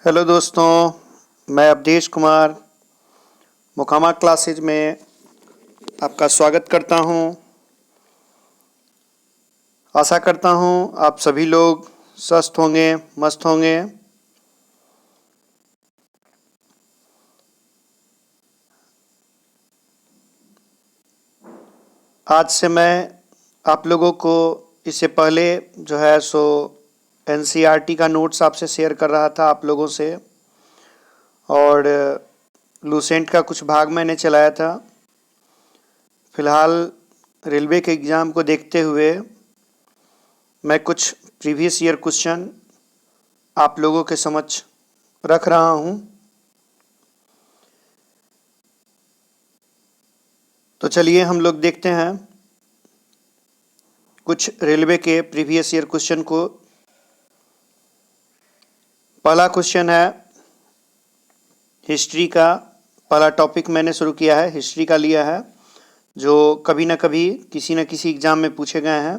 Hello दोस्तों, मैं Awadhesh Kumar Mokama classes में आपका स्वागत करता हूं। आशा करता हूं आप सभी लोग स्वस्थ होंगे, मस्त होंगे। आज से मैं आप लोगों को इससे पहले जो है सो एनसीईआरटी का नोट्स आपसे शेयर कर रहा था आप लोगों से, और लूसेंट का कुछ भाग मैंने चलाया था। फिलहाल रेलवे के एग्ज़ाम को देखते हुए मैं कुछ प्रीवियस ईयर क्वेश्चन आप लोगों के समक्ष रख रहा हूं। तो चलिए हम लोग देखते हैं कुछ रेलवे के प्रीवियस ईयर क्वेश्चन को। पहला क्वेश्चन है हिस्ट्री का। पहला टॉपिक मैंने शुरू किया है, हिस्ट्री का लिया है, जो कभी ना कभी किसी न किसी एग्जाम में पूछे गए हैं।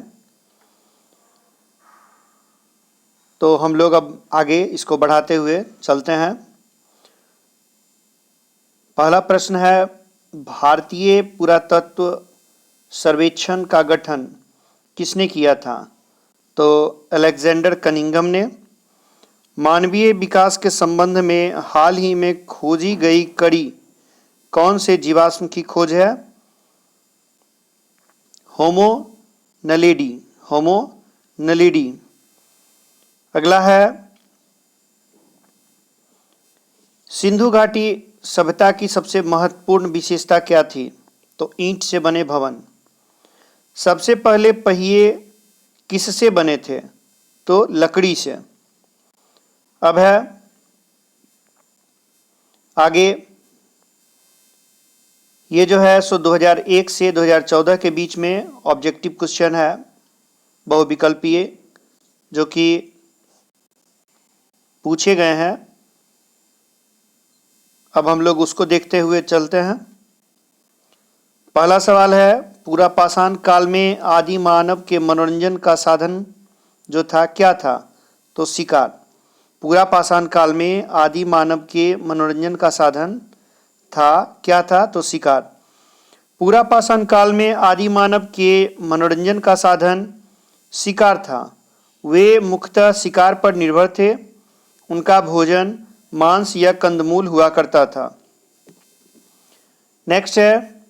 तो हम लोग अब आगे इसको बढ़ाते हुए चलते हैं। पहला प्रश्न है, भारतीय पुरातत्व सर्वेक्षण का गठन किसने किया था? तो अलेक्जेंडर कनिंघम ने। मानवीय विकास के संबंध में हाल ही में खोजी गई कड़ी कौन से जीवाश्म की खोज है? होमो नलेडी, होमो नलेडी। अगला है, सिंधु घाटी सभ्यता की सबसे महत्वपूर्ण विशेषता क्या थी? तो ईंट से बने भवन। सबसे पहले पहिए किससे बने थे? तो लकड़ी से। अब है आगे, ये जो है सो 2001 से 2014 के बीच में ऑब्जेक्टिव क्वेश्चन है, बहुविकल्पीय, जो कि पूछे गए हैं। अब हम लोग उसको देखते हुए चलते हैं। पहला सवाल है, पूरा पाषाण काल में आदि मानव के मनोरंजन का साधन जो था क्या था? तो शिकार। पूरा पाषाण काल में आदि मानव के मनोरंजन का साधन था क्या था? तो शिकार। पूरा पाषाण काल में आदि मानव के मनोरंजन का साधन शिकार था। वे मुख्यतः शिकार पर निर्भर थे। उनका भोजन मांस या कंदमूल हुआ करता था। नेक्स्ट है,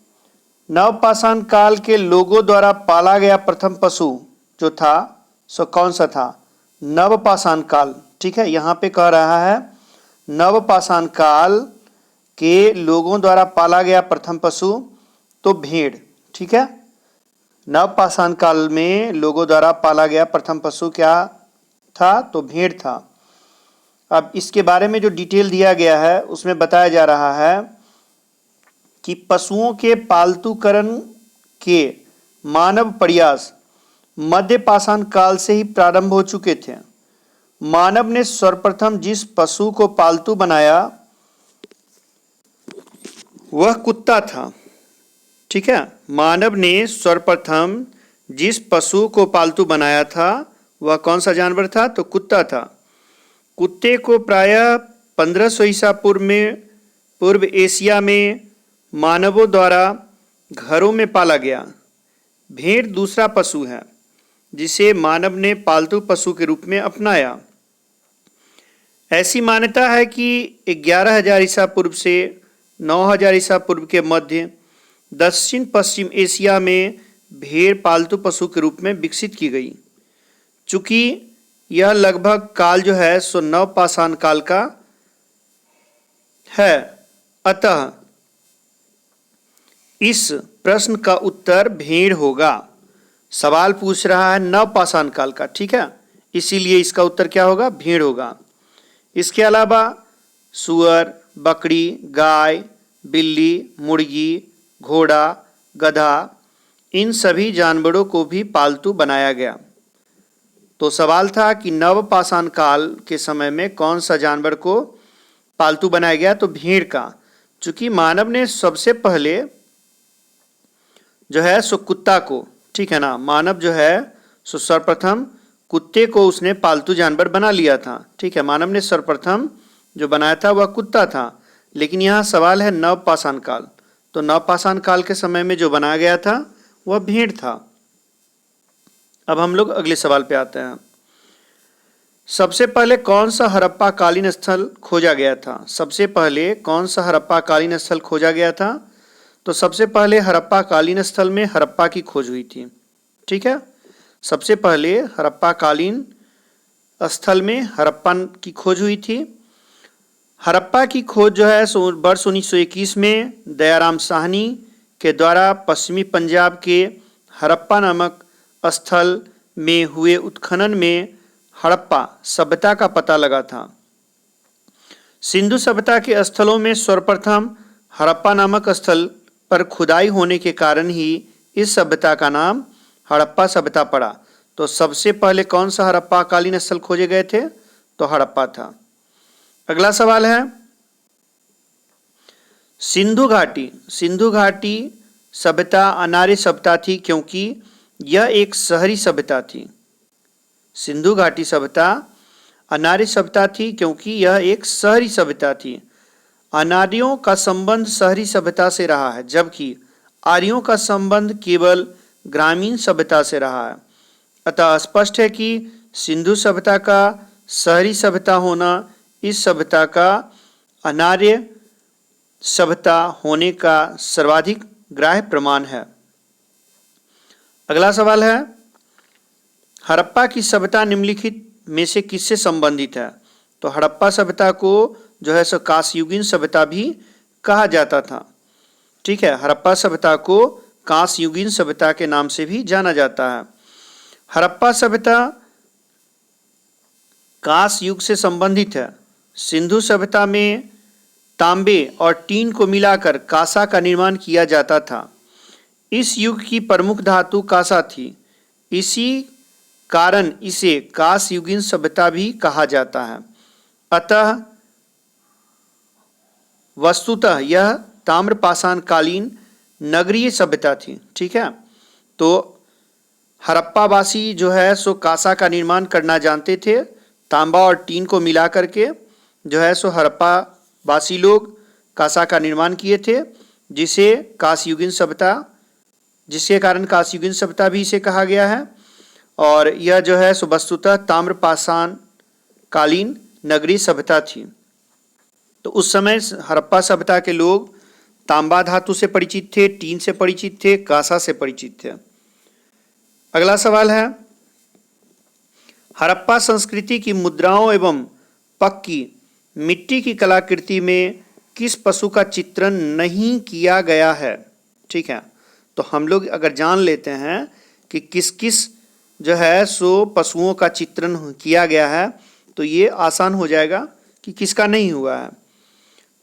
नवपाषाण काल के लोगों द्वारा पाला गया प्रथम पशु जो था सो कौन सा था? नवपाषाण काल। ठीक है, यहाँ पे कह रहा है नवपाषाण काल के लोगों द्वारा पाला गया प्रथम पशु तो भेड़। ठीक है, नवपाषाण काल में लोगों द्वारा पाला गया प्रथम पशु क्या था? तो भेड़ था। अब इसके बारे में जो डिटेल दिया गया है उसमें बताया जा रहा है कि पशुओं के पालतूकरण के मानव प्रयास मध्य पाषाण काल से ही प्रारंभ हो चुके थे। मानव ने सर्वप्रथम जिस पशु को पालतू बनाया वह कुत्ता था। ठीक है, मानव ने सर्वप्रथम जिस पशु को पालतू बनाया था वह कौन सा जानवर था? तो कुत्ता था। कुत्ते को प्रायः 1500 ईसा पूर्व में पूर्व एशिया में मानवों द्वारा घरों में पाला गया। भेड़ दूसरा पशु है जिसे मानव ने पालतू पशु के रूप में अपनाया। ऐसी मान्यता है कि 11,000 ईसा पूर्व से 9,000 ईसा पूर्व के मध्य दक्षिण पश्चिम एशिया में भेड़ पालतू पशु के रूप में विकसित की गई। चूंकि यह लगभग काल जो है सो नवपाषाण काल का है, अतः इस प्रश्न का उत्तर भेड़ होगा। सवाल पूछ रहा है नवपाषाण काल का, ठीक है, इसीलिए इसका उत्तर क्या होगा? भेड़ होगा। इसके अलावा सुअर, बकरी, गाय, बिल्ली, मुर्गी, घोड़ा, गधा, इन सभी जानवरों को भी पालतू बनाया गया। तो सवाल था कि नवपाषाण काल के समय में कौन सा जानवर को पालतू बनाया गया? तो भेड़ का। चूंकि मानव ने सबसे पहले जो है सो कुत्ता को, ठीक है ना, मानव जो है सो सर्वप्रथम कुत्ते को उसने पालतू जानवर बना लिया था। ठीक है, मानव ने सर्वप्रथम जो बनाया था वह कुत्ता था, लेकिन यहाँ सवाल है नवपाषाण काल, तो नवपाषाण काल के समय में जो बनाया गया था वह भेड़ था। अब हम लोग अगले सवाल पे आते हैं। सबसे पहले कौन सा हड़प्पा कालीन स्थल खोजा गया था? सबसे पहले कौन सा हड़प्पा कालीन स्थल खोजा गया था? तो सबसे पहले हड़प्पा कालीन स्थल में हड़प्पा की खोज हुई थी। ठीक है, सबसे पहले हड़प्पा कालीन स्थल में हड़प्पा की खोज हुई थी। हड़प्पा की खोज जो है वर्ष 1921 में दयाराम साहनी के द्वारा पश्चिमी पंजाब के हड़प्पा नामक स्थल में हुए उत्खनन में हड़प्पा सभ्यता का पता लगा था। सिंधु सभ्यता के स्थलों में सर्वप्रथम हड़प्पा नामक स्थल पर खुदाई होने के कारण ही इस सभ्यता का नाम हड़प्पा सभ्यता पड़ा। तो सबसे पहले कौन सा हड़प्पा कालीन स्थल खोजे गए थे? तो हड़प्पा था। अगला सवाल है, सिंधु घाटी सभ्यता अनार्य सभ्यता थी क्योंकि यह एक शहरी सभ्यता थी। सिंधु घाटी सभ्यता अनार्य सभ्यता थी क्योंकि यह एक शहरी सभ्यता थी। अनार्यों का संबंध शहरी सभ्यता से रहा है, जबकि आर्यों का संबंध केवल ग्रामीण सभ्यता से रहा है। अतः स्पष्ट है कि सिंधु सभ्यता का शहरी सभ्यता होना इस सभ्यता का अनार्य सभ्यता होने का सर्वाधिक ग्राह्य प्रमाण है। अगला सवाल है, हड़प्पा की सभ्यता निम्नलिखित में से किससे संबंधित है? तो हड़प्पा सभ्यता को जो है सो कांस्ययुगीन सभ्यता भी कहा जाता था। ठीक है, हड़प्पा सभ्यता को कांस्ययुगीन सभ्यता के नाम से भी जाना जाता है। हड़प्पा सभ्यता कांस्य युग से संबंधित है। सिंधु सभ्यता में तांबे और टीन को मिलाकर कांसा का निर्माण किया जाता था। इस युग की प्रमुख धातु कांसा थी, इसी कारण इसे कांस्ययुगीन सभ्यता भी कहा जाता है। अतः वस्तुतः यह ताम्रपाषाण कालीन नगरीय सभ्यता थी। ठीक है, तो हड़प्पावासी जो है सो कांसा का निर्माण करना जानते थे। तांबा और टीन को मिला करके जो है सो हड़प्पा वासी लोग कांसा का निर्माण किए थे, जिसे कांस्ययुगीन सभ्यता, जिसके कारण कांस्ययुगीन सभ्यता भी इसे कहा गया है। और यह जो है सो वस्तुतः ताम्रपाषाण कालीन नगरीय सभ्यता थी। तो उस समय हड़प्पा सभ्यता के लोग तांबा धातु से परिचित थे, टीन से परिचित थे, कांसा से परिचित थे। अगला सवाल है, हड़प्पा संस्कृति की मुद्राओं एवं पक्की मिट्टी की कलाकृति में किस पशु का चित्रण नहीं किया गया है? ठीक है, तो हम लोग अगर जान लेते हैं कि किस किस जो है सो पशुओं का चित्रण किया गया है, तो ये आसान हो जाएगा कि किसका नहीं हुआ है।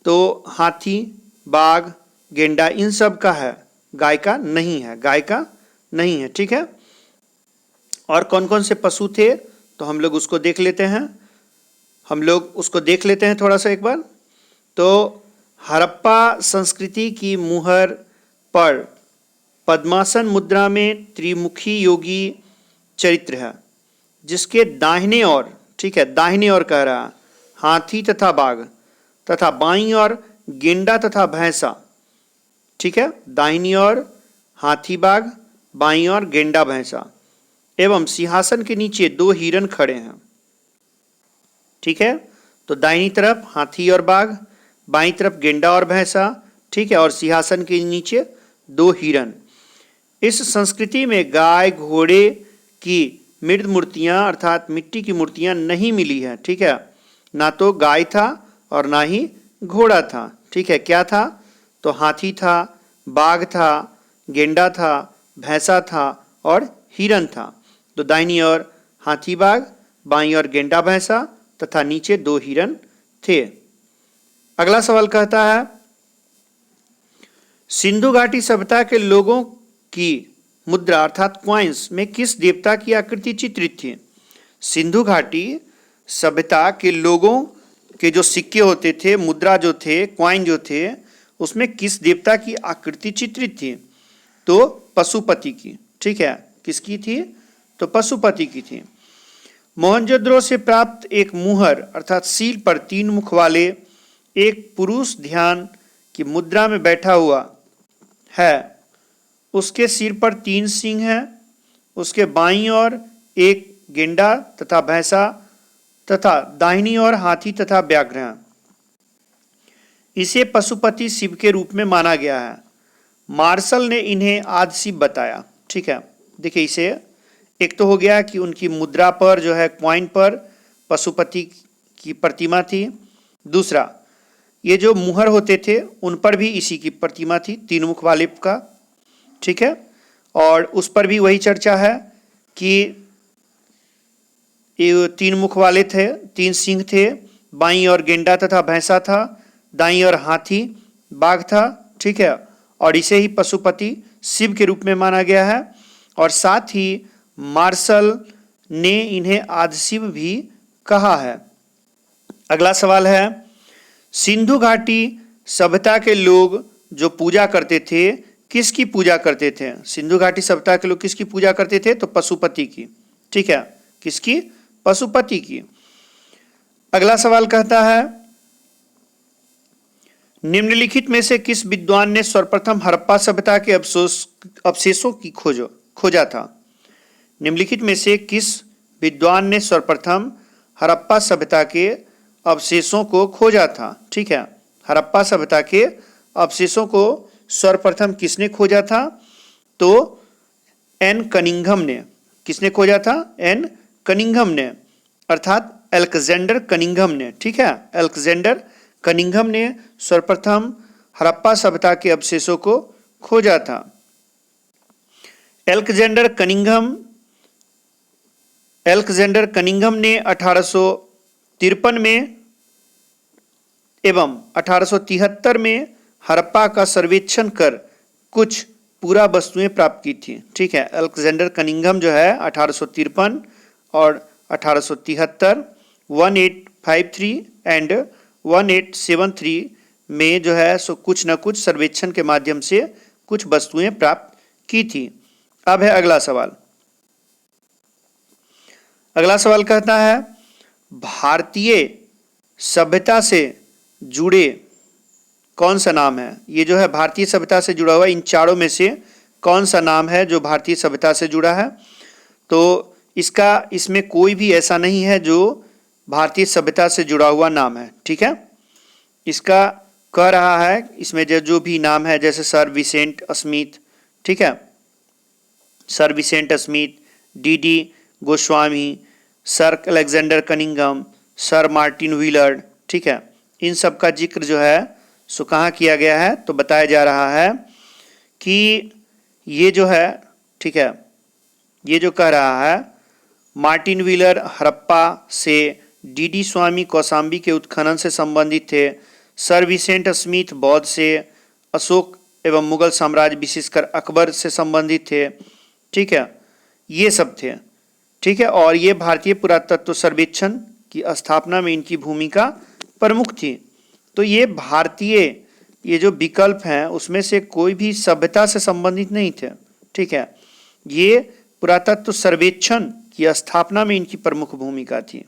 तो हाथी, बाघ, गेंडा इन सब का है, गाय का नहीं है, गाय का नहीं है। ठीक है, और कौन कौन से पशु थे तो हम लोग उसको देख लेते हैं, थोड़ा सा एक बार। तो हड़प्पा संस्कृति की मुहर पर पद्मासन मुद्रा में त्रिमुखी योगी चरित्र है, जिसके दाहिने ओर, ठीक है दाहिने ओर कह रहा, हाथी तथा बाघ तथा बाईं ओर गेंडा तथा भैंसा। ठीक है, दाहिनी ओर हाथी बाघ, बाईं ओर गेंडा भैंसा, एवं सिंहासन के नीचे 2 हिरण खड़े हैं। ठीक है, तो दाहिनी तरफ हाथी और बाघ, बाईं तरफ गेंडा और भैंसा। ठीक है, और सिंहासन के नीचे 2 हिरण। इस संस्कृति में गाय घोड़े की मृद मूर्तियां अर्थात मिट्टी की मूर्तियां नहीं मिली है। ठीक है, ना तो गाय था और ना ही घोड़ा था। ठीक है, क्या था? तो हाथी था, बाघ था, गेंडा था, भैंसा था और हिरण था। तो दाहिनी ओर हाथी बाघ, बाईं ओर गेंडा भैंसा तथा नीचे 2 हिरण थे। अगला सवाल कहता है, सिंधु घाटी सभ्यता के लोगों की मुद्रा अर्थात क्वाइंस में किस देवता की आकृति चित्रित थी? सिंधु घाटी सभ्यता के लोगों के जो सिक्के होते थे, मुद्रा जो थे, क्वाइन जो थे, उसमें किस देवता की आकृति चित्रित थी? तो पशुपति की। ठीक है, किसकी थी? तो पशुपति की थी। मोहनजोदड़ो से प्राप्त एक मुहर अर्थात सील पर 3 मुख वाले एक पुरुष ध्यान की मुद्रा में बैठा हुआ है। उसके सिर पर 3 सींग हैं। उसके बाईं ओर एक गेंडा तथा भैंसा तथा दाहिनी ओर हाथी तथा व्याघ्र हैं। इसे पशुपति शिव के रूप में माना गया है। मार्शल ने इन्हें आदि शिव बताया। ठीक है, देखिए इसे एक तो हो गया कि उनकी मुद्रा पर जो है क्वाइन पर पशुपति की प्रतिमा थी। दूसरा, ये जो मुहर होते थे उन पर भी इसी की प्रतिमा थी, 3 मुख वाले का। ठीक है, और उस पर भी वही चर्चा है कि ये 3 मुख वाले थे, 3 सिंह थे, बाईं ओर गेंडा तथा भैंसा था, दाईं ओर हाथी बाघ था। ठीक है, और इसे ही पशुपति शिव के रूप में माना गया है। और साथ ही मार्शल ने इन्हें आदिशिव भी कहा है। अगला सवाल है, सिंधु घाटी सभ्यता के लोग जो पूजा करते थे किसकी पूजा करते थे? सिंधु घाटी सभ्यता के लोग किसकी पूजा करते थे? तो पशुपति की। ठीक है, किसकी? पशुपति की। अगला सवाल कहता है, निम्नलिखित में से किस विद्वान ने सर्वप्रथम हड़प्पा सभ्यता के अवशेषों की खोजा था? निम्नलिखित में से किस विद्वान ने सर्वप्रथम हड़प्पा सभ्यता के अवशेषों को खोजा था? ठीक है, हड़प्पा सभ्यता के अवशेषों को सर्वप्रथम किसने खोजा था? तो एन कनिंघम ने। किसने खोजा था? एन कनिंघम ने, अर्थात अलेक्जेंडर कनिंघम ने। ठीक है, अलेक्जेंडर कनिंघम ने सर्वप्रथम हड़प्पा सभ्यता के अवशेषों को खोजा था। अलेक्जेंडर कनिंघम ने 1853 में एवं 1873 में हड़प्पा का सर्वेक्षण कर कुछ पूरा वस्तुएं प्राप्त की थी। ठीक है, अलेक्जेंडर कनिंघम जो है 1853 और 1873, 1853 एंड 1873 में जो है सो कुछ न कुछ सर्वेक्षण के माध्यम से कुछ वस्तुएं प्राप्त की थी। अब है अगला सवाल। अगला सवाल कहता है, भारतीय सभ्यता से जुड़े कौन सा नाम है? ये जो है भारतीय सभ्यता से जुड़ा हुआ इन चारों में से कौन सा नाम है जो भारतीय सभ्यता से जुड़ा है? तो इसमें कोई भी ऐसा नहीं है जो भारतीय सभ्यता से जुड़ा हुआ नाम है। ठीक है, इसका कह रहा है इसमें जो भी नाम है, जैसे सर विसेंट स्मिथ। ठीक है, sir Vincent Smith, D Goswami, sir Alexander Cunningham, sir Martin Wheeler. ठीक है, इन सब का जिक्र जो है सो कहाँ किया गया है? तो बताया जा रहा है कि ये जो है, ठीक है, ये जो कह रहा है मार्टिन व्हीलर हड़प्पा से, डी स्वामी कौशाम्बी के उत्खनन से संबंधित थे, सर विसेंट स्मिथ बौद्ध से, अशोक एवं मुगल साम्राज्य विशेषकर अकबर से संबंधित थे। ठीक है, ये सब थे। ठीक है, और ये भारतीय पुरातत्व सर्वेक्षण की स्थापना में इनकी भूमिका प्रमुख थी। तो ये भारतीय ये जो विकल्प हैं उसमें से कोई भी सभ्यता से संबंधित नहीं थे। ठीक है, ये पुरातत्व सर्वेक्षण की स्थापना में इनकी प्रमुख भूमिका थी।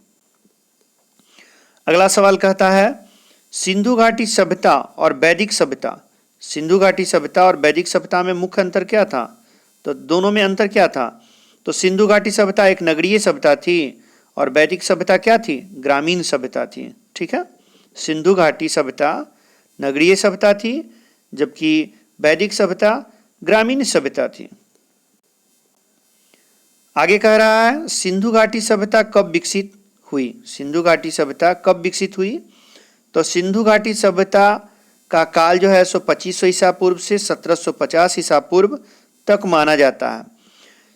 अगला सवाल कहता है, सिंधु घाटी सभ्यता और वैदिक सभ्यता, सिंधु घाटी सभ्यता और वैदिक सभ्यता में मुख्य अंतर क्या था? तो दोनों में अंतर क्या था? तो सिंधु घाटी सभ्यता एक नगरीय सभ्यता थी और वैदिक सभ्यता क्या थी? ग्रामीण सभ्यता थी। ठीक है, सिंधु घाटी सभ्यता नगरीय सभ्यता थी जबकि वैदिक सभ्यता ग्रामीण सभ्यता थी। आगे कह रहा है, सिंधु घाटी सभ्यता कब विकसित हुई? सिंधु घाटी सभ्यता कब विकसित हुई? तो सिंधु घाटी सभ्यता का काल जो है सो 2500 ईसा पूर्व से 1750 ईसा पूर्व तक माना जाता है।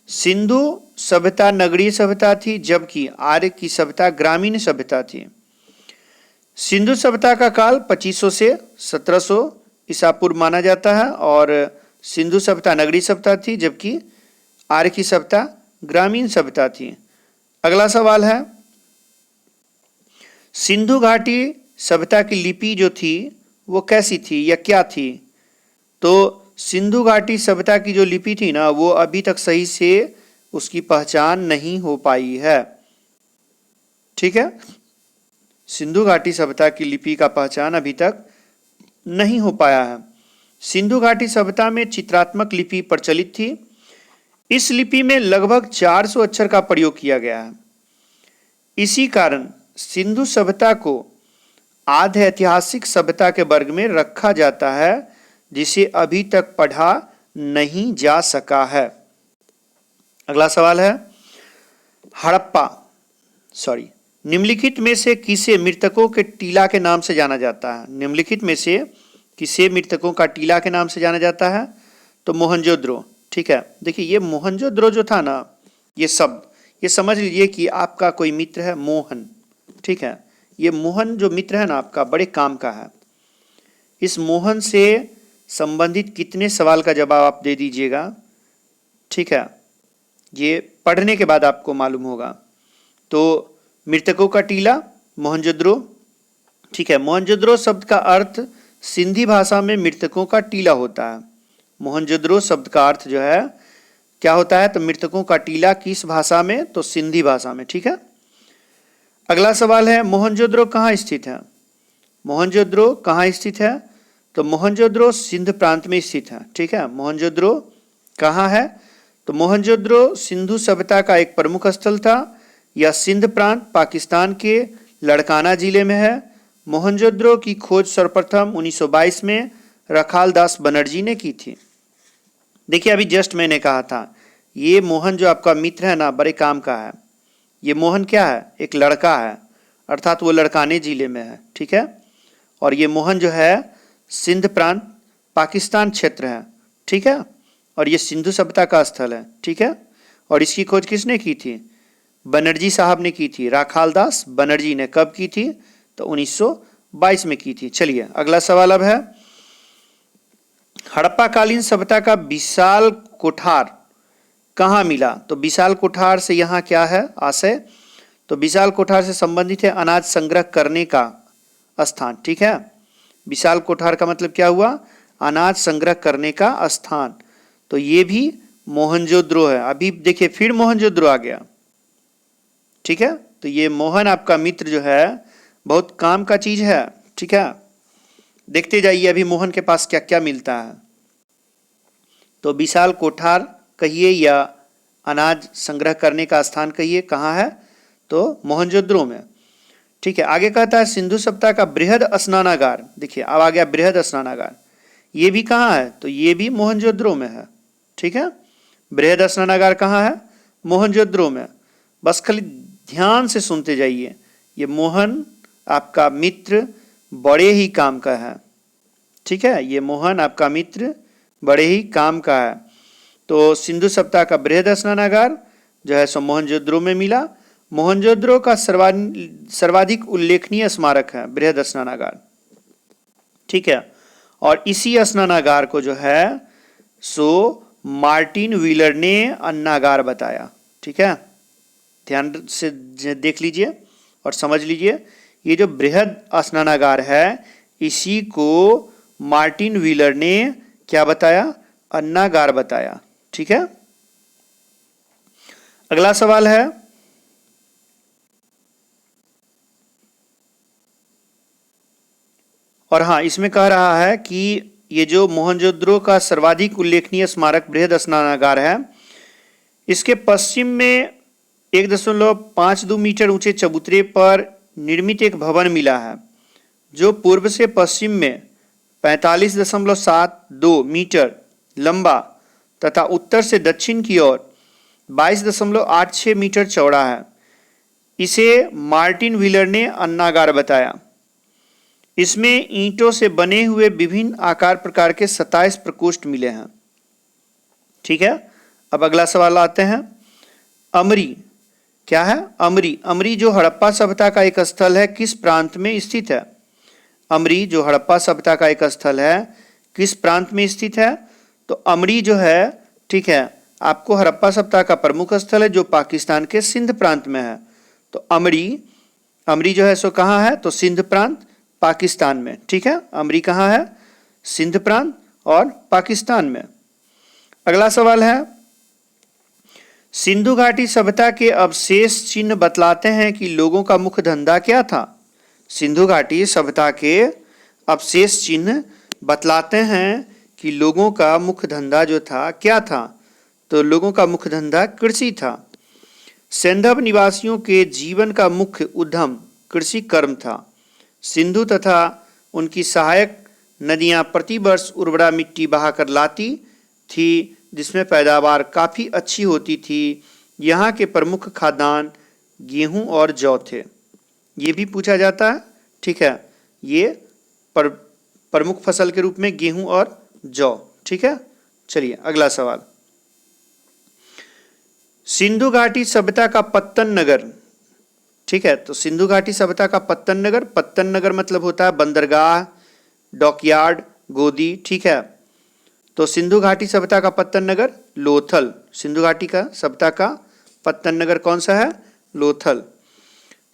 सिंधु सभ्यता नगरीय सभ्यता थी जबकि आर्य की सभ्यता ग्रामीण सभ्यता थी। सिंधु सभ्यता का काल 2500 से 1700 ईसा पूर्व माना जाता है और सिंधु सभ्यता नगरीय सभ्यता थी जबकि आर्य की सभ्यता ग्रामीण सभ्यता थी। अगला सवाल है, सिंधु घाटी सभ्यता की लिपि जो थी वो कैसी थी या क्या थी? तो सिंधु घाटी सभ्यता की जो लिपि थी ना वो अभी तक सही से उसकी पहचान नहीं हो पाई है। ठीक है, सिंधु घाटी सभ्यता की लिपि का पहचान अभी तक नहीं हो पाया है। सिंधु घाटी सभ्यता में चित्रात्मक लिपि प्रचलित थी। इस लिपि में लगभग 400 अक्षर का प्रयोग किया गया है। इसी कारण सिंधु सभ्यता को आधे ऐतिहासिक सभ्यता के वर्ग में रखा जाता है, जिसे अभी तक पढ़ा नहीं जा सका है। अगला सवाल है, निम्नलिखित में से किसे मृतकों के टीला के नाम से जाना जाता है? निम्नलिखित में से किसे मृतकों का टीला के नाम से जाना जाता है? तो मोहनजोदड़ो। ठीक है, देखिए ये मोहनजोदड़ो जो था ना, ये शब्द ये समझ लीजिए कि आपका कोई मित्र है मोहन। ठीक है, ये मोहन जो मित्र है ना आपका, बड़े काम का है। इस मोहन से संबंधित कितने सवाल का जवाब आप दे दीजिएगा। ठीक है, ये पढ़ने के बाद आपको मालूम होगा। तो मृतकों का टीला मोहनजोदड़ो। ठीक है, मोहनजोदड़ो शब्द का अर्थ सिंधी भाषा में मृतकों का टीला होता है। मोहनजोदड़ो शब्द का अर्थ जो है क्या होता है? तो मृतकों का टीला किस भाषा में? तो सिंधी भाषा में। ठीक है, अगला सवाल है, मोहनजोदड़ो कहाँ स्थित है? मोहनजोदड़ो कहाँ स्थित है? तो मोहनजोदड़ो सिंध प्रांत में स्थित है। ठीक है, मोहनजोदड़ो कहाँ है? तो मोहनजोदड़ो सिंधु सभ्यता का एक प्रमुख स्थल था। यह सिंध प्रांत पाकिस्तान के लड़काना जिले में है। मोहनजोदड़ो की खोज सर्वप्रथम 1922 में रखाल दास बनर्जी ने की थी। देखिए अभी जस्ट मैंने कहा था, ये मोहन जो आपका मित्र है ना, बड़े काम का है। ये मोहन क्या है? एक लड़का है, अर्थात वो लड़काने जिले में है। ठीक है, और ये मोहन जो है सिंध प्रांत पाकिस्तान क्षेत्र है। ठीक है, और ये सिंधु सभ्यता का स्थल है। ठीक है, और इसकी खोज किसने की थी? बनर्जी साहब ने की थी। राखाल दास बनर्जी ने कब की थी? तो 1922 में की थी। चलिए अगला सवाल अब है, हड़प्पाकालीन सभ्यता का विशाल कोठार कहाँ मिला? तो विशाल कोठार से यहाँ क्या है आशय? तो विशाल कोठार से संबंधित है अनाज संग्रह करने का स्थान। ठीक है, विशाल कोठार का मतलब क्या हुआ? अनाज संग्रह करने का स्थान। तो ये भी मोहनजोदड़ो है। अभी देखिए फिर मोहनजोदड़ो आ गया। ठीक है, तो ये मोहन आपका मित्र जो है बहुत काम का चीज है। ठीक है, देखते जाइए अभी मोहन के पास क्या क्या मिलता है। तो विशाल कोठार कहिए या अनाज संग्रह करने का स्थान कहिए, कहाँ है? तो मोहनजोदड़ो में। ठीक है, आगे कहता है सिंधु सभ्यता का बृहद स्नानागार। देखिए अब आ गया बृहद स्नानागार। ये भी कहाँ है? तो ये भी मोहनजोदड़ो में है। ठीक है, बृहद स्नानागार कहाँ है? मोहनजोदड़ो में। बस खाली ध्यान से सुनते जाइए। ये मोहन आपका मित्र बड़े ही काम का है। ठीक है, ये मोहन आपका मित्र बड़े ही काम का है। तो सिंधु सभ्यता का बृहद स्नानागार जो है सो मोहनजोदड़ो में मिला। मोहनजोदड़ो का सर्वाधिक उल्लेखनीय स्मारक है बृहद स्नानागार। ठीक है, और इसी स्नानागार को जो है सो मार्टिन व्हीलर ने अन्नागार बताया। ठीक है, ध्यान से देख लीजिए और समझ लीजिए, ये जो बृहद स्नानागार है इसी को मार्टिन व्हीलर ने क्या बताया? अन्नागार बताया। ठीक है, अगला सवाल है, और हाँ इसमें कह रहा है कि ये जो मोहनजोदड़ो का सर्वाधिक उल्लेखनीय स्मारक बृहद स्नानागार है, इसके पश्चिम में 1.52 मीटर ऊंचे चबूतरे पर निर्मित एक भवन मिला है, जो पूर्व से पश्चिम में 45.72 मीटर लंबा तथा उत्तर से दक्षिण की ओर 22.86 मीटर चौड़ा है। इसे मार्टिन व्हीलर ने अन्नागार बताया। इसमें ईंटों से बने हुए विभिन्न आकार प्रकार के 27 प्रकोष्ठ मिले हैं। ठीक है, अब अगला सवाल आते हैं, अमरी क्या है? अमरी, अमरी जो हड़प्पा सभ्यता का एक स्थल है किस प्रांत में स्थित है? अमरी जो हड़प्पा सभ्यता का एक स्थल है किस प्रांत में स्थित है? तो अमरी जो है, ठीक है, आपको हड़प्पा सभ्यता का प्रमुख स्थल है जो पाकिस्तान के सिंध प्रांत में है। तो अमरी, अमरी जो है सो कहाँ है? तो सिंध प्रांत पाकिस्तान में। ठीक है, अमरी कहाँ है? सिंध प्रांत और पाकिस्तान में। अगला सवाल है, सिंधु घाटी सभ्यता के अवशेष चिन्ह बतलाते हैं कि लोगों का मुख्य धंधा क्या था। सिंधु घाटी सभ्यता के अवशेष चिन्ह बतलाते हैं कि लोगों का मुख्य धंधा जो था क्या था। तो लोगों का मुख्य धंधा कृषि था। सैंधव निवासियों के जीवन का मुख्य उद्यम कृषि कर्म था। सिंधु तथा उनकी सहायक नदियां प्रतिवर्ष उर्वरा मिट्टी बहाकर लाती थी, जिसमें पैदावार काफ़ी अच्छी होती थी। यहाँ के प्रमुख खाद्यान्न गेहूं और जौ थे। ये भी पूछा जाता है, ठीक है। ये प्रमुख फसल के रूप में गेहूं और जौ, ठीक है। चलिए अगला सवाल। सिंधु घाटी सभ्यता का पत्तन नगर, ठीक है। तो सिंधु घाटी सभ्यता का पत्तन नगर मतलब होता है बंदरगाह, डॉकयार्ड, गोदी, ठीक है। तो सिंधु घाटी सभ्यता का पत्तन नगर लोथल। सिंधु घाटी का सभ्यता का पत्तन नगर कौन सा है? लोथल।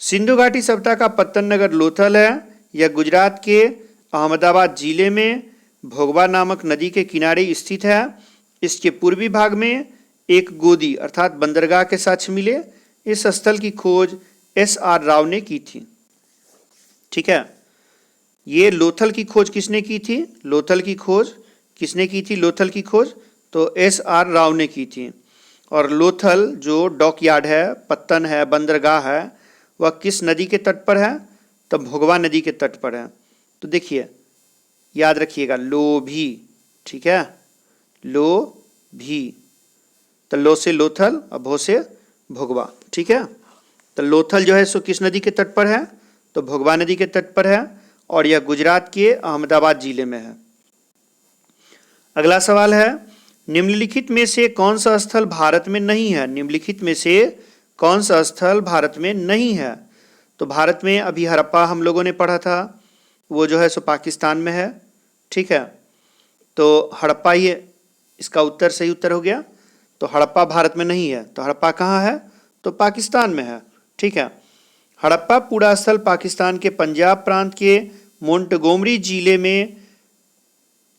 सिंधु घाटी सभ्यता का पत्तन नगर लोथल है। यह गुजरात के अहमदाबाद जिले में भोगवा नामक नदी के किनारे स्थित है। इसके पूर्वी भाग में एक गोदी अर्थात बंदरगाह के साक्ष्य मिले। इस स्थल की खोज एस.आर. राव ने की थी, ठीक है। ये लोथल की खोज किसने की थी? लोथल की खोज किसने की थी? लोथल की खोज तो एस.आर. राव ने की थी। और लोथल जो डॉकयार्ड है, पत्तन है, बंदरगाह है, वह किस नदी के तट पर है? तो भोगवा नदी के तट पर है। तो देखिए याद रखिएगा लोभी, ठीक है। लोभी, तो लो से लोथल और भो से भोगवा, ठीक है। तो लोथल जो है सो किस नदी के तट पर है? तो भोगवा नदी के तट पर है और यह गुजरात के अहमदाबाद जिले में है। अगला सवाल है, निम्नलिखित में से कौन सा स्थल भारत में नहीं है? निम्नलिखित में से कौन सा स्थल भारत में नहीं है? तो भारत में अभी हड़प्पा हम लोगों ने पढ़ा था, वो जो है सो पाकिस्तान में है, ठीक है। तो हड़प्पा ही इसका उत्तर सही उत्तर हो गया। तो हड़प्पा भारत में नहीं है, तो हड़प्पा कहाँ है? तो पाकिस्तान में है, ठीक है। हड़प्पा पूरा स्थल पाकिस्तान के पंजाब प्रांत के मोंटगोमरी जिले में,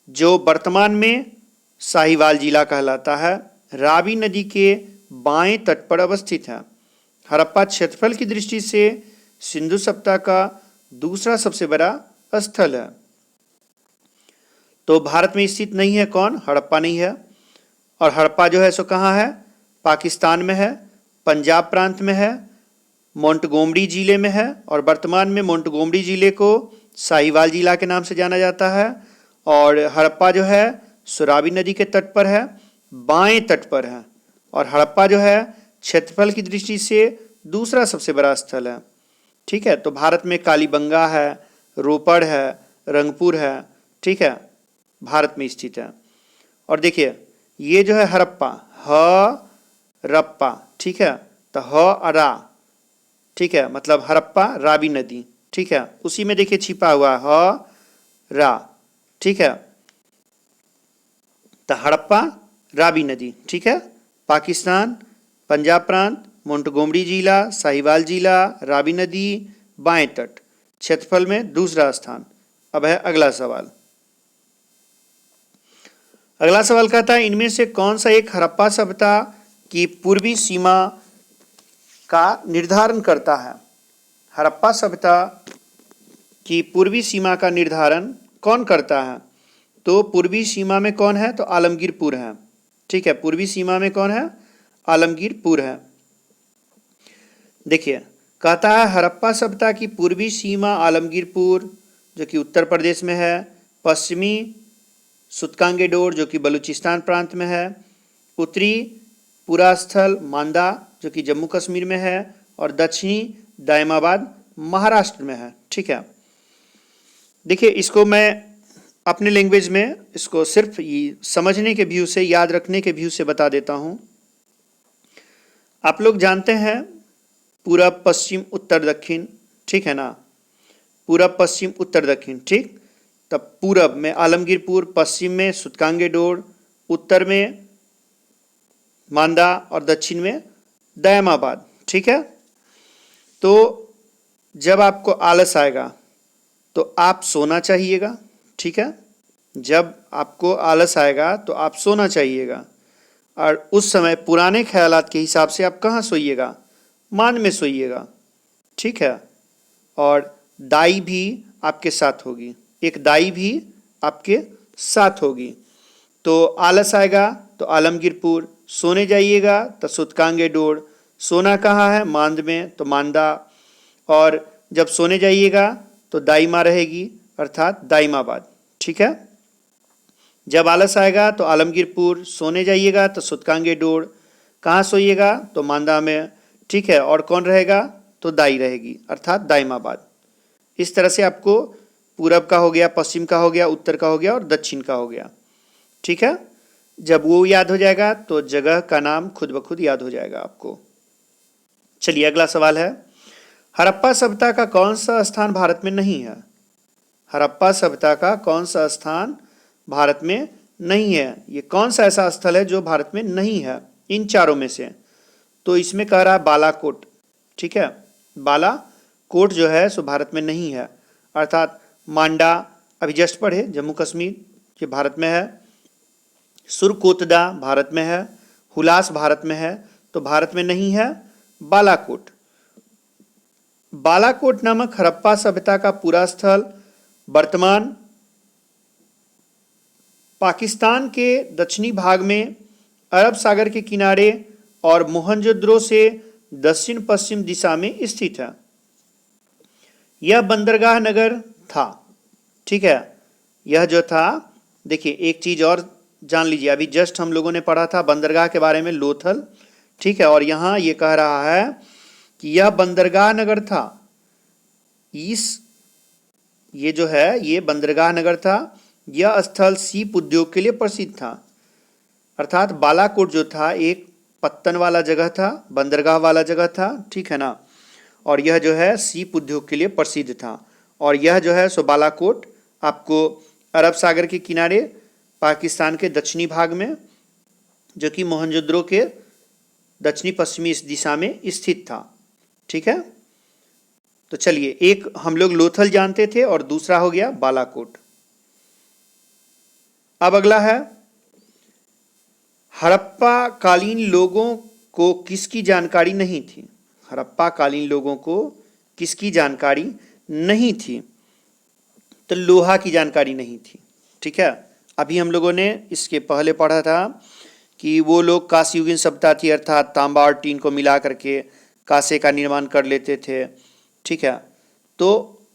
जो वर्तमान में साहिवाल जिला कहलाता है, रावी नदी के बाएं तट पर अवस्थित है। हड़प्पा क्षेत्रफल की दृष्टि से सिंधु सभ्यता का दूसरा सबसे बड़ा स्थल है। तो भारत में स्थित नहीं है कौन? हड़प्पा नहीं है। और हड़प्पा जो है सो कहाँ है? पाकिस्तान में है, पंजाब प्रांत में है, मोंटगोमरी जिले में है। और वर्तमान में मोंटगोमरी जिले को साहिवाल जिला के नाम से जाना जाता है। और हड़प्पा जो है सो रावी नदी के तट पर है, बाएं तट पर है। और हड़प्पा जो है क्षेत्रफल की दृष्टि से दूसरा सबसे बड़ा स्थल है, ठीक है। तो भारत में कालीबंगा है, रोपड़ है, रंगपुर है, ठीक है, भारत में स्थित है। और देखिए ये जो है हड़प्पा, ह रप्पा, ठीक है। तो ह रा, ठीक है, मतलब हड़प्पा रावी नदी, ठीक है। उसी में देखिए छिपा हुआ ह रा, ठीक है। तो हड़प्पा रावी नदी, ठीक है। पाकिस्तान, पंजाब प्रांत, मोंटगोमरी जिला, साहिवाल जिला, रावी नदी, बाएं तट, क्षेत्रफल में दूसरा स्थान। अब है अगला सवाल। अगला सवाल कहता है, इनमें से कौन सा एक हड़प्पा सभ्यता की पूर्वी सीमा का निर्धारण करता है? हड़प्पा सभ्यता की पूर्वी सीमा का निर्धारण कौन करता है? तो पूर्वी सीमा में कौन है? तो आलमगीरपुर है, ठीक है। पूर्वी सीमा में कौन है? आलमगीरपुर है। देखिए कहता है हड़प्पा सभ्यता की पूर्वी सीमा आलमगीरपुर जो कि उत्तर प्रदेश में है, पश्चिमी सुतकांगेडोर जो कि बलूचिस्तान प्रांत में है, उत्तरी पूरा स्थल मांदा जो कि जम्मू कश्मीर में है, और दक्षिणी दायमाबाद महाराष्ट्र में है, ठीक है। देखिए इसको मैं अपने लैंग्वेज में इसको सिर्फ समझने के व्यू से, याद रखने के व्यू से बता देता हूँ। आप लोग जानते हैं पूरब पश्चिम उत्तर दक्षिण, ठीक है ना, पूरब पश्चिम उत्तर दक्षिण, ठीक। तब पूरब में आलमगीरपुर, पश्चिम में सुतकांगेडोर, उत्तर में मांदा और दक्षिण में दायमाबाद, ठीक है। तो जब आपको आलस आएगा तो आप सोना चाहिएगा, ठीक है। जब आपको आलस आएगा तो आप सोना चाहिएगा, और उस समय पुराने ख्यालात के हिसाब से आप कहाँ सोइएगा, मान में सोइएगा, ठीक है। और दाई भी आपके साथ होगी, एक दाई भी आपके साथ होगी। तो आलस आएगा तो आलमगीरपुर, सोने जाइएगा तो सुतकांगे डोड़, सोना कहाँ है, मांद में, तो मांदा। और जब सोने जाइएगा तो दाईमा रहेगी अर्थात दाईमाबाद, ठीक है। जब आलस आएगा तो आलमगीरपुर, सोने जाइएगा तो सुतकांगे डोड़, कहाँ सोइएगा तो मांदा में, ठीक है। और कौन रहेगा तो दाई रहेगी अर्थात दाईमाबाद। इस तरह से आपको पूरब का हो गया, पश्चिम का हो गया, उत्तर का हो गया और दक्षिण का हो गया, ठीक है। जब वो याद हो जाएगा तो जगह का नाम खुद ब खुद याद हो जाएगा आपको। चलिए अगला सवाल है, हड़प्पा सभ्यता का कौन सा स्थान भारत में नहीं है। हड़प्पा सभ्यता का कौन सा स्थान भारत में नहीं है, ये कौन सा ऐसा स्थल है जो भारत में नहीं है इन चारों में से। तो इसमें कह रहा है बालाकोट, ठीक है। बालाकोट जो है सो भारत में नहीं है, अर्थात मांडा अभी जस्ट पढ़े जम्मू कश्मीर ये भारत में है, सुरकोतदा भारत में है, हुलास भारत में है, तो भारत में नहीं है बालाकोट। बालाकोट नामक हड़प्पा सभ्यता का पूरा स्थल वर्तमान पाकिस्तान के दक्षिणी भाग में अरब सागर के किनारे और मोहनजोदड़ो से दक्षिण पश्चिम दिशा में स्थित है। यह बंदरगाह नगर था, ठीक है। यह जो था, देखिए एक चीज और जान लीजिए, अभी जस्ट हम लोगों ने पढ़ा था बंदरगाह के बारे में लोथल, ठीक है। और यहाँ ये कह रहा है कि यह बंदरगाह नगर था, ये जो है ये बंदरगाह नगर था। यह स्थल सीप उद्योग के लिए प्रसिद्ध था, अर्थात बालाकोट जो था एक पत्तन वाला जगह था, बंदरगाह वाला जगह था, ठीक है ना। और यह जो है सीप उद्योग के लिए प्रसिद्ध था। और यह जो है सो बालाकोट आपको अरब सागर के किनारे पाकिस्तान के दक्षिणी भाग में, जो कि मोहनजोदड़ो के दक्षिणी पश्चिमी इस दिशा में स्थित था, ठीक है। तो चलिए एक हम लोग लोथल जानते थे और दूसरा हो गया बालाकोट। अब अगला है, हड़प्पा कालीन लोगों को किसकी जानकारी नहीं थी। हड़प्पा कालीन लोगों को किसकी जानकारी नहीं थी, तो लोहा की जानकारी नहीं थी, ठीक है। अभी हम लोगों ने इसके पहले पढ़ा था कि वो लोग कांस्ययुगीन सभ्यता थी, अर्थात तांबा और टीन को मिला करके कांसे का निर्माण कर लेते थे, ठीक है। तो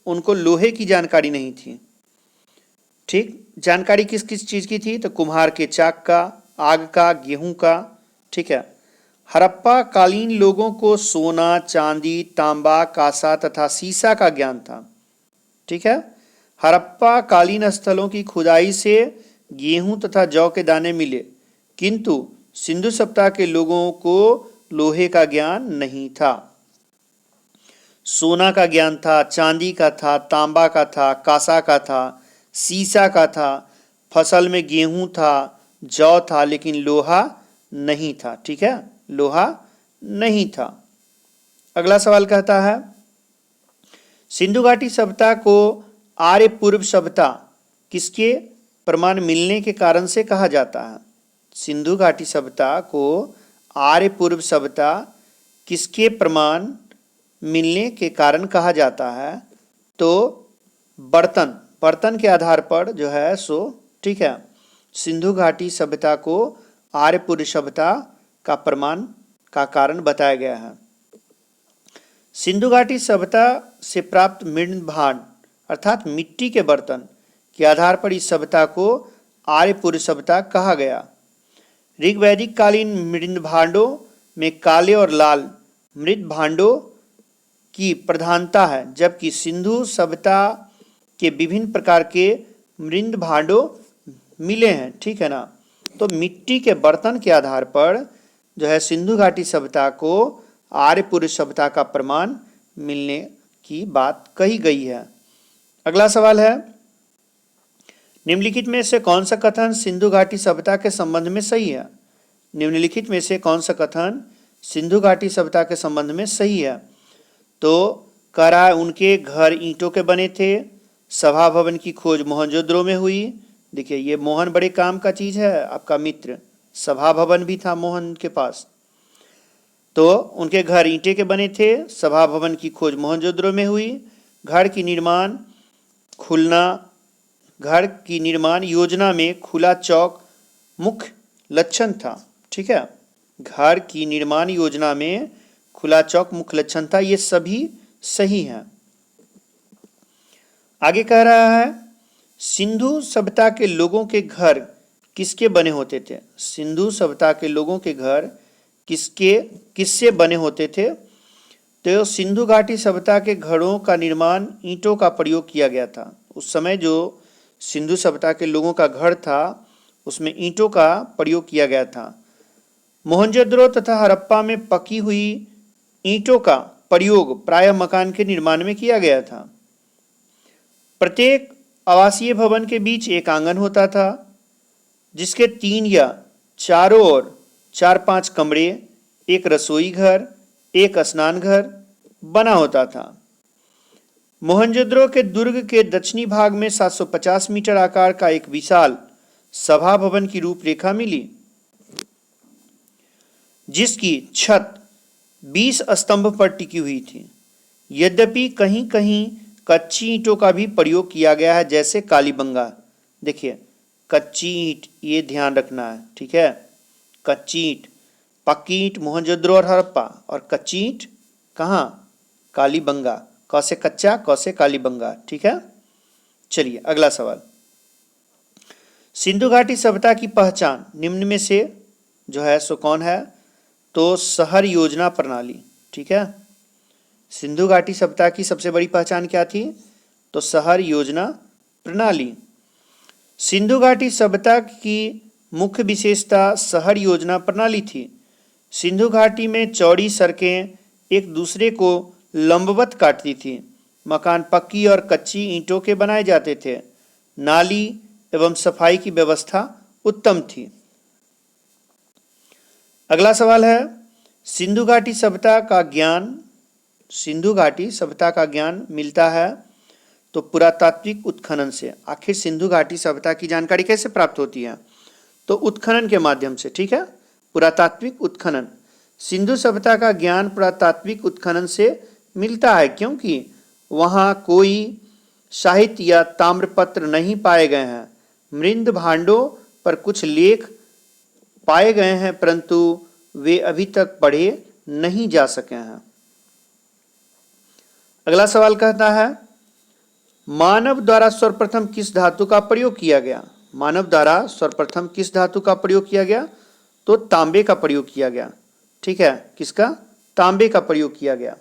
उनको लोहे की जानकारी नहीं थी, ठीक। जानकारी किस किस चीज़ की थी, तो कुम्हार के चाक का, आग का, गेहूं का, ठीक है। हड़प्पा कालीन लोगों को सोना, चांदी, तांबा, कांसा तथा सीसा का ज्ञान था, ठीक है। हड़प्पा कालीन स्थलों की खुदाई से गेहूं तथा जौ के दाने मिले, किंतु सिंधु सभ्यता के लोगों को लोहे का ज्ञान नहीं था। सोना का ज्ञान था, चांदी का था, तांबा का था, कांसा का था, सीसा का था, फसल में गेहूं था, जौ था, लेकिन लोहा नहीं था, ठीक है। लोहा नहीं था। अगला सवाल कहता है, सिंधु घाटी सभ्यता को आर्य पूर्व सभ्यता किसके प्रमाण मिलने के कारण से कहा जाता है। सिंधु घाटी सभ्यता को आर्य पूर्व सभ्यता किसके प्रमाण मिलने के कारण कहा जाता है, तो बर्तन के आधार पर जो है सो, ठीक है। सिंधु घाटी सभ्यता को आर्य पूर्व सभ्यता का प्रमाण का कारण बताया गया है। सिंधु घाटी सभ्यता से प्राप्त मृद भांड अर्थात मिट्टी के बर्तन के आधार पर इस सभ्यता को आर्य पूर्व सभ्यता कहा गया। ऋग्वैदिक कालीन मृद भांडों में काले और लाल मृद भांडों की प्रधानता है, जबकि सिंधु सभ्यता के विभिन्न प्रकार के मृद भांडों मिले हैं, ठीक है ना। तो मिट्टी के बर्तन के आधार पर जो है सिंधु घाटी सभ्यता को आर्य पूर्व सभ्यता का प्रमाण मिलने की बात कही गई है। अगला सवाल है, निम्नलिखित में से कौन सा कथन सिंधु घाटी सभ्यता के संबंध में सही है। निम्नलिखित में से कौन सा कथन सिंधु घाटी सभ्यता के संबंध में सही है, तो कह रहा है उनके घर ईंटों के बने थे, सभा भवन की खोज मोहनजोदड़ो में हुई। देखिए ये मोहन बड़े काम का चीज है, आपका मित्र सभा भवन भी था मोहन के पास। तो उनके घर ईंटे के बने थे। सभा भवन की खोज मोहनजोदड़ो में हुई। घर की निर्माण योजना में खुला चौक मुख्य लक्षण था। ठीक है, घर की निर्माण योजना में खुला चौक मुख्य लक्षण था। ये सभी सही हैं। आगे कह रहा है सिंधु सभ्यता के लोगों के घर किसके बने होते थे। सिंधु सभ्यता के लोगों के घर किससे बने होते थे। तो सिंधु घाटी सभ्यता के घरों का निर्माण ईंटों का प्रयोग किया गया था। उस समय जो सिंधु सभ्यता के लोगों का घर था उसमें ईंटों का प्रयोग किया गया था। मोहनजोदड़ो तथा हड़प्पा में पकी हुई ईंटों का प्रयोग प्रायः मकान के निर्माण में किया गया था। प्रत्येक आवासीय भवन के बीच एक आंगन होता था जिसके 3 या चारों ओर 4-5 कमरे, एक रसोई घर, एक स्नान घर बना होता था। मोहनजोदड़ो के दुर्ग के दक्षिणी भाग में 750 मीटर आकार का एक विशाल सभा भवन की रूपरेखा मिली जिसकी छत 20 स्तंभ पर टिकी हुई थी। यद्यपि कहीं कहीं कच्ची ईंटों का भी प्रयोग किया गया है, जैसे कालीबंगा। देखिए कच्ची ईंट, ये ध्यान रखना है। ठीक है, कच्ची ईंट, पक्की ईंट मोहनजोदड़ो और हड़प्पा, और कच्ची ईंट कहाँ, कालीबंगा। क से कच्चा, क से कालीबंगा। ठीक है, चलिए अगला सवाल। सिंधु घाटी सभ्यता की पहचान निम्न में से जो है सो कौन है। तो शहर योजना प्रणाली। ठीक है, सिंधु घाटी सभ्यता की सबसे बड़ी पहचान क्या थी। तो शहर योजना प्रणाली। सिंधु घाटी सभ्यता की मुख्य विशेषता शहर योजना प्रणाली थी। सिंधु घाटी में चौड़ी सड़कें एक दूसरे को लंबवत काटती थी। मकान पक्की और कच्ची ईंटों के बनाए जाते थे। नाली एवं सफाई की व्यवस्था उत्तम थी। अगला सवाल है सिंधु घाटी सभ्यता का ज्ञान मिलता है तो पुरातात्विक उत्खनन से। आखिर सिंधु घाटी सभ्यता की जानकारी कैसे प्राप्त होती है। तो उत्खनन के माध्यम से। ठीक है, पुरातात्विक उत्खनन। सिंधु सभ्यता का ज्ञान पुरातात्विक उत्खनन से मिलता है क्योंकि वहाँ कोई साहित्य या ताम्रपत्र नहीं पाए गए हैं। मृद भांडों पर कुछ लेख पाए गए हैं परंतु वे अभी तक पढ़े नहीं जा सके हैं। अगला सवाल कहता है मानव द्वारा सर्वप्रथम किस धातु का प्रयोग किया गया। मानव द्वारा सर्वप्रथम किस धातु का प्रयोग किया गया। तो तांबे का प्रयोग किया गया। ठीक है, किसका, तांबे का प्रयोग किया गया।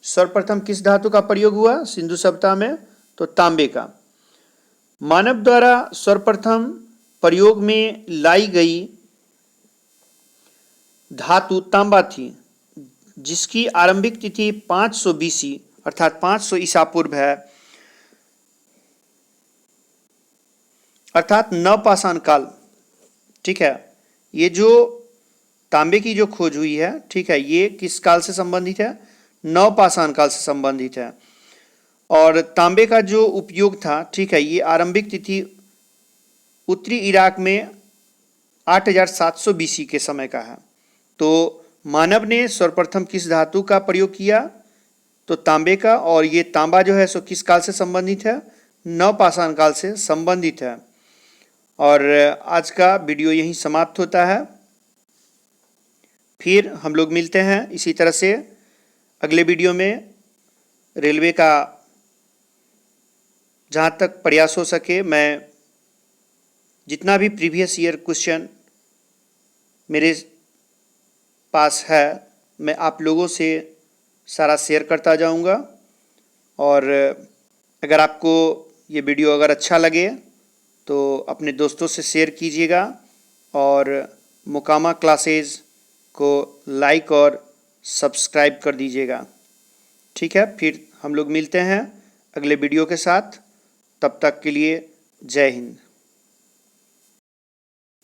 सर्वप्रथम किस धातु का प्रयोग हुआ सिंधु सभ्यता में। तो तांबे का। मानव द्वारा सर्वप्रथम प्रयोग में लाई गई धातु तांबा थी जिसकी आरंभिक तिथि 500 BC अर्थात 500 ईसा पूर्व है, अर्थात नवपाषाण काल। ठीक है, ये जो तांबे की जो खोज हुई है, ठीक है, ये किस काल से संबंधित है, नवपाषाण काल से संबंधित है। और तांबे का जो उपयोग था, ठीक है, ये आरंभिक तिथि उत्तरी इराक में 8700 BC के समय का है। तो मानव ने सर्वप्रथम किस धातु का प्रयोग किया। तो तांबे का। और ये तांबा जो है सो किस काल से संबंधित है, नवपाषाण काल से संबंधित है। और आज का वीडियो यहीं समाप्त होता है। फिर हम लोग मिलते हैं इसी तरह से अगले वीडियो में। रेलवे का जहाँ तक प्रयास हो सके मैं जितना भी प्रीवियस ईयर क्वेश्चन मेरे पास है मैं आप लोगों से सारा शेयर करता जाऊंगा। और अगर आपको ये वीडियो अगर अच्छा लगे तो अपने दोस्तों से शेयर कीजिएगा और मुकामा क्लासेस को लाइक और सब्सक्राइब कर दीजिएगा। ठीक है, फिर हम लोग मिलते हैं अगले वीडियो के साथ। तब तक के लिए जय हिंद।